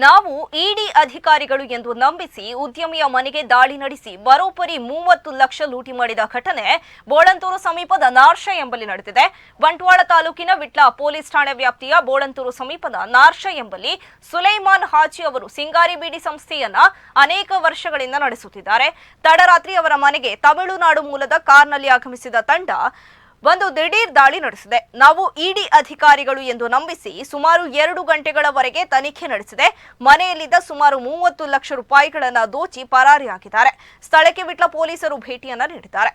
ನಾವು ಇಡಿ ಅಧಿಕಾರಿಗಳು ಎಂದು ನಂಬಿಸಿ ಉದ್ಯಮಿಯ ಮನೆಗೆ ದಾಳಿ ನಡೆಸಿ ಬರೋಬ್ಬರಿ 30 ಲಕ್ಷ ಲೂಟಿ ಮಾಡಿದ ಘಟನೆ ಬೋಳಂತೂರು ಸಮೀಪದ ನಾರ್ಷ ಎಂಬಲ್ಲಿ ನಡೆದಿದೆ. ಬಂಟ್ವಾಳ ತಾಲೂಕಿನ ವಿಟ್ಲ ಪೊಲೀಸ್ ಠಾಣೆ ವ್ಯಾಪ್ತಿಯ ಬೋಳಂತೂರು ಸಮೀಪದ ನಾರ್ಷ ಎಂಬಲ್ಲಿ ಸುಲೈಮಾನ್ ಹಾಜಿ ಅವರು ಸಿಂಗಾರಿ ಬೀಡಿ ಸಂಸ್ಥೆಯನ್ನ ಅನೇಕ ವರ್ಷಗಳಿಂದ ನಡೆಸುತ್ತಿದ್ದಾರೆ. ತಡರಾತ್ರಿ ಅವರ ಮನೆಗೆ ತಮಿಳುನಾಡು ಮೂಲದ ಕಾರ್ನಲ್ಲಿ ಆಗಮಿಸಿದ ತಂಡ ಒಂದು ದಿಢೀರ್ ದಾಳಿ ನಡೆಸಿದೆ. ನಾವು ಇಡಿ ಅಧಿಕಾರಿಗಳು ಎಂದು ನಂಬಿಸಿ ಸುಮಾರು 2 ಗಂಟೆಗಳವರೆಗೆ ತನಿಖೆ ನಡೆಸಿದೆ. ಮನೆಯಲ್ಲಿದ್ದ ಸುಮಾರು 30 ಲಕ್ಷ ರೂಪಾಯಿಗಳನ್ನು ದೋಚಿ ಪರಾರಿಯಾಗಿದ್ದಾರೆ. ಸ್ಥಳಕ್ಕೆ ವಿಟ್ಲ ಪೊಲೀಸರು ಭೇಟಿಯನ್ನ ನೀಡಿದ್ದಾರೆ.